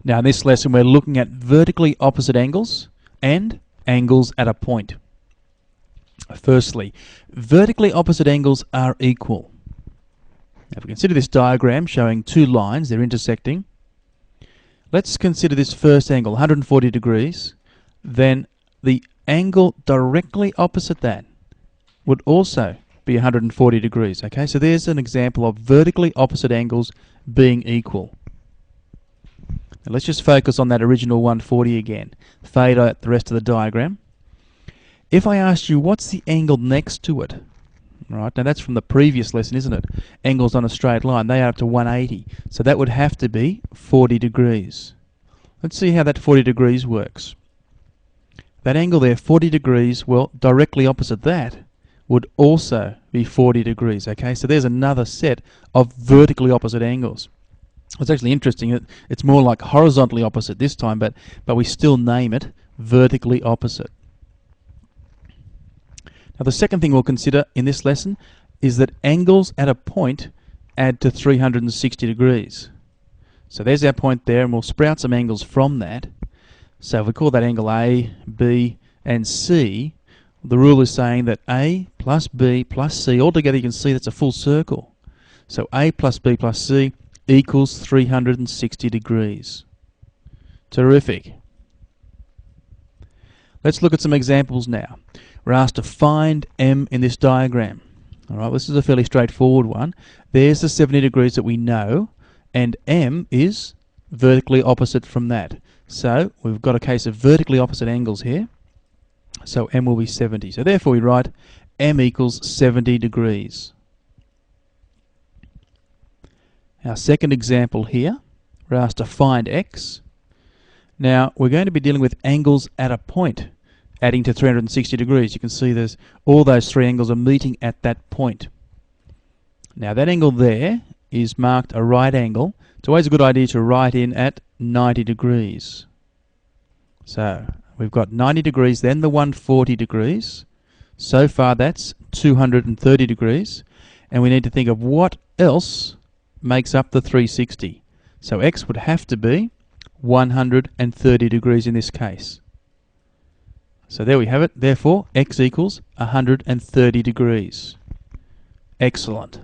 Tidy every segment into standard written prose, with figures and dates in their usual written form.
Now in this lesson we're looking at vertically opposite angles and angles at a point. Firstly, vertically opposite angles are equal. Now if we consider this diagram showing two lines, they're intersecting. Let's consider this first angle, 140 degrees. Then the angle directly opposite that would also be 140 degrees. Okay, so there's an example of vertically opposite angles being equal. Now let's just focus on that original 140 again. Fade out the rest of the diagram. If I asked you what's the angle next to it, right, now that's from the previous lesson, isn't it? Angles on a straight line, they are up to 180. So that would have to be 40 degrees. Let's see how that 40 degrees works. That angle there, 40 degrees, well, directly opposite that would also be 40 degrees. Okay, so there's another set of vertically opposite angles. It's actually interesting that it's more like horizontally opposite this time, but we still name it vertically opposite. Now the second thing we'll consider in this lesson is that angles at a point add to 360 degrees. So there's our point there, and we'll sprout some angles from that. So if we call that angle A, B, and C, the rule is saying that A plus B plus C, altogether you can see that's a full circle. So A plus B plus C equals 360 degrees. Terrific. Let's look at some examples now. We're asked to find M in this diagram. Alright, this is a fairly straightforward one. There's the 70 degrees that we know, and M is vertically opposite from that. So we've got a case of vertically opposite angles here. So M will be 70. So therefore we write M equals 70 degrees. Our second example here, we're asked to find X. Now we're going to be dealing with angles at a point, adding to 360 degrees. You can see there's all those three angles are meeting at that point. Now that angle there is marked a right angle. It's always a good idea to write in at 90 degrees. So we've got 90 degrees, then the 140 degrees. So far that's 230 degrees. And we need to think of what else makes up the 360. So X would have to be 130 degrees in this case. So there we have it. Therefore, X equals 130 degrees. Excellent.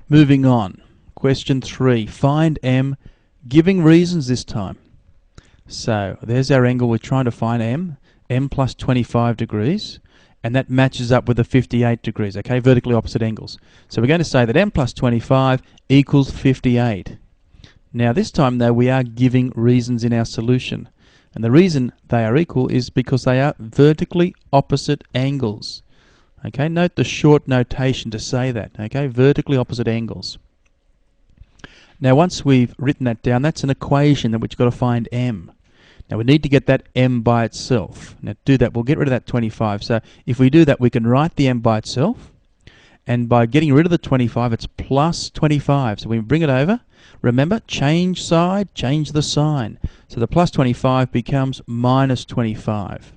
Moving on. Question 3. Find M, giving reasons this time. So there's our angle. We're trying to find M plus 25 degrees. And that matches up with the 58 degrees, okay, vertically opposite angles. So we're going to say that M plus 25 equals 58. Now this time though we are giving reasons in our solution. And the reason they are equal is because they are vertically opposite angles. Okay, note the short notation to say that, okay, vertically opposite angles. Now once we've written that down, that's an equation that we've got to find M. Now we need to get that M by itself. Now to do that, we'll get rid of that 25. So if we do that, we can write the M by itself. And by getting rid of the 25, it's plus 25. So we bring it over. Remember, change side, change the sign. So the plus 25 becomes minus 25.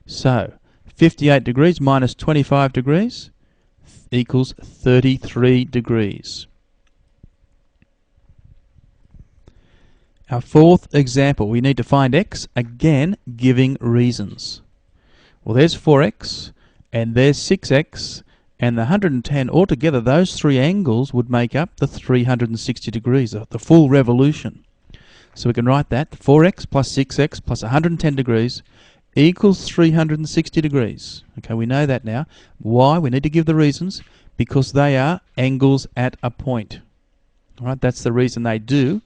So 58 degrees minus 25 degrees equals 33 degrees. Our fourth example, we need to find X, again giving reasons. Well, there's 4X, and there's 6X, and the 110 altogether, those three angles would make up the 360 degrees, the full revolution. So we can write that 4X plus 6X plus 110 degrees equals 360 degrees. Okay, we know that now. Why? We need to give the reasons, because they are angles at a point. All right, that's the reason they do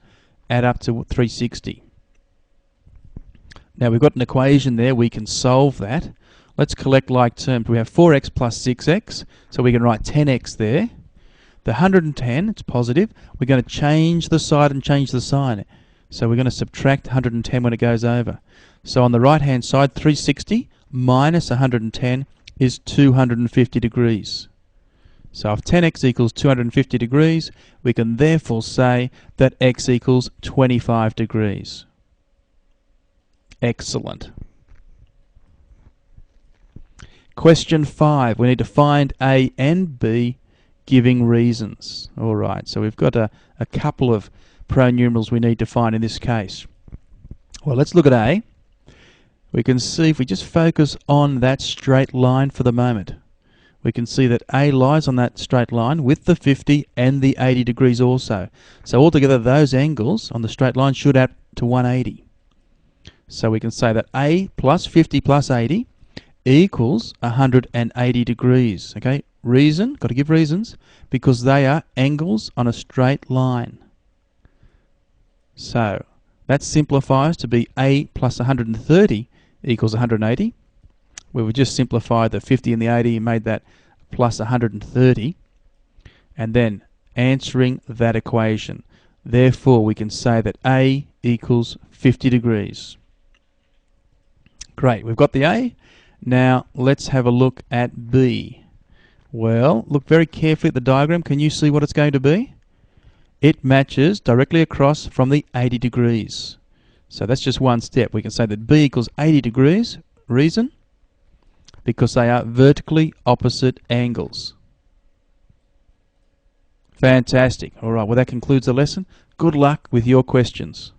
add up to 360. Now we've got an equation there, we can solve that. Let's collect like terms. We have 4x plus 6x, so we can write 10x there. The 110, it's positive. We're going to change the side and change the sign. So we're going to subtract 110 when it goes over. So on the right hand side, 360 minus 110 is 250 degrees. So if 10x equals 250 degrees, we can therefore say that x equals 25 degrees. Excellent. Question 5. We need to find A and B giving reasons. Alright, so we've got a couple of pronumerals we need to find in this case. Well, let's look at A. We can see if we just focus on that straight line for the moment, we can see that A lies on that straight line with the 50 and the 80 degrees also. So altogether those angles on the straight line should add to 180. So we can say that A plus 50 plus 80 equals 180 degrees. Okay, reason, got to give reasons, because they are angles on a straight line. So that simplifies to be A plus 130 equals 180. We've just simplified the 50 and the 80 and made that plus 130. And then answering that equation. Therefore, we can say that A equals 50 degrees. Great, we've got the A. Now let's have a look at B. Well, look very carefully at the diagram. Can you see what it's going to be? It matches directly across from the 80 degrees. So that's just one step. We can say that B equals 80 degrees. Reason? Because they are vertically opposite angles. Fantastic. All right, well that concludes the lesson. Good luck with your questions.